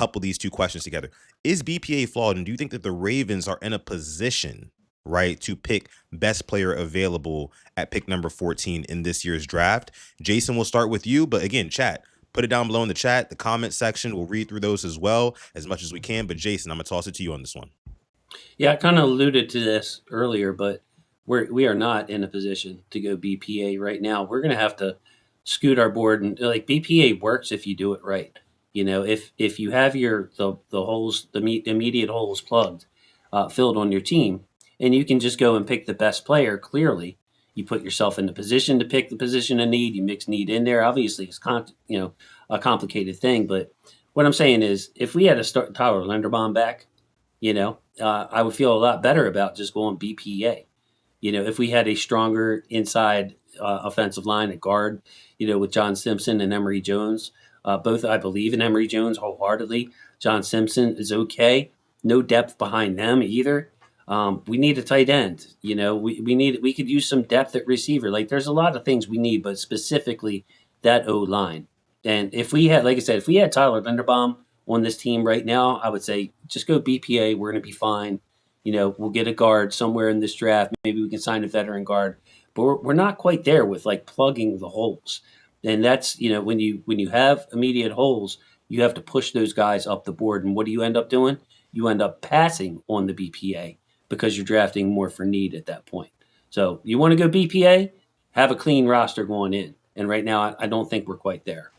couple these two questions together. Is BPA flawed, and do you think that the Ravens are in a position, right, to pick best player available at pick number 14 in this year's draft? Jason, we'll start with you, but again, chat, put it down below in the chat, the comment section. We'll read through those as well as much as we can. But Jason, I'm gonna toss it to you on this one. Yeah, I kind of alluded to this earlier, but we are not in a position to go BPA right now. We're going to have to scoot our board, and like BPA works if you do it right. If you have the holes, the immediate holes plugged, filled on your team, and you can just go and pick the best player. Clearly, you put yourself in the position to pick the position of need. You mix need in there. Obviously, it's a complicated thing, but what I'm saying is, if we had to start Tyler Linderbaum back, I would feel a lot better about just going BPA. If we had a stronger inside offensive line at guard, with John Simpson and Emory Jones, both I believe in Emory Jones wholeheartedly. John Simpson is okay. No depth behind them either. We need a tight end. We could use some depth at receiver. Like there's a lot of things we need, but specifically that O line. And if we had, like I said, if we had Tyler Linderbaum on this team right now, I would say just go BPA. We're going to be fine. We'll get a guard somewhere in this draft. Maybe we can sign a veteran guard, but we're not quite there with like plugging the holes. And that's, when you have immediate holes, you have to push those guys up the board. And what do you end up doing? You end up passing on the BPA because you're drafting more for need at that point. So you want to go BPA, have a clean roster going in. And right now, I don't think we're quite there.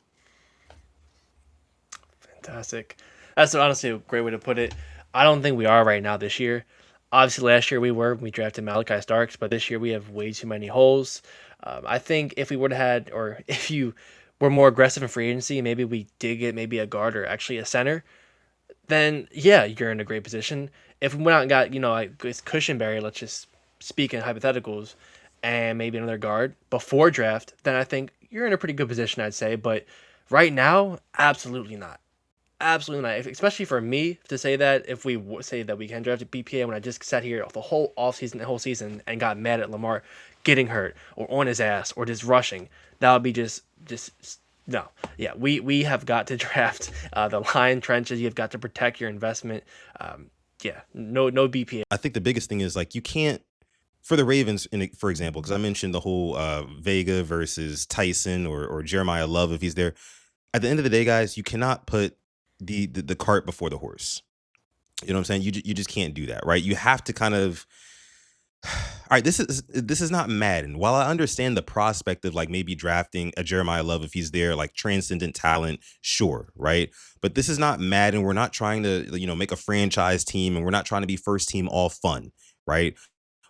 Fantastic. That's honestly a great way to put it. I don't think we are right now this year. Obviously, last year we drafted Malachi Starks, but this year we have way too many holes. I think if we would have had, or if you were more aggressive in free agency, maybe we did get maybe a guard or actually a center, then yeah, you're in a great position. If we went out and got, like Cushionberry, let's just speak in hypotheticals, and maybe another guard before draft, then I think you're in a pretty good position, I'd say. But right now, absolutely not. Absolutely not. Especially for me to say that, if we say that we can draft a BPA when I just sat here the whole whole season and got mad at Lamar getting hurt or on his ass or just rushing, that would be just no. Yeah, we have got to draft the line trenches. You've got to protect your investment. No BPA. I think the biggest thing is like you can't, for the Ravens, for example, because I mentioned the whole Vega versus Tyson or Jeremiah Love if he's there. At the end of the day, guys, you cannot put the cart before the horse. You know what I'm saying? You just can't do that, right? You have to kind of. All right, this is not Madden. While I understand the prospect of like maybe drafting a Jeremiah Love if he's there, like transcendent talent, sure, right? But this is not Madden. We're not trying to make a franchise team, and we're not trying to be first team all fun, right?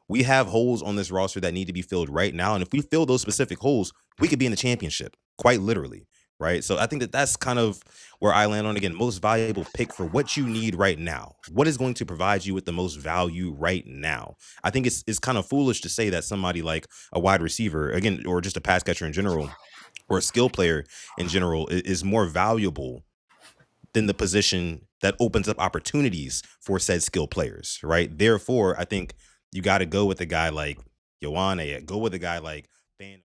We have holes on this roster that need to be filled right now, and if we fill those specific holes, we could be in the championship, quite literally. Right. So I think that that's kind of where I land on, again, most valuable pick for what you need right now. What is going to provide you with the most value right now? I think it's kind of foolish to say that somebody like a wide receiver, again, or just a pass catcher in general, or a skill player in general is more valuable than the position that opens up opportunities for said skill players. Right. Therefore, I think you got to go with a guy like Ioane, go with a guy like Van.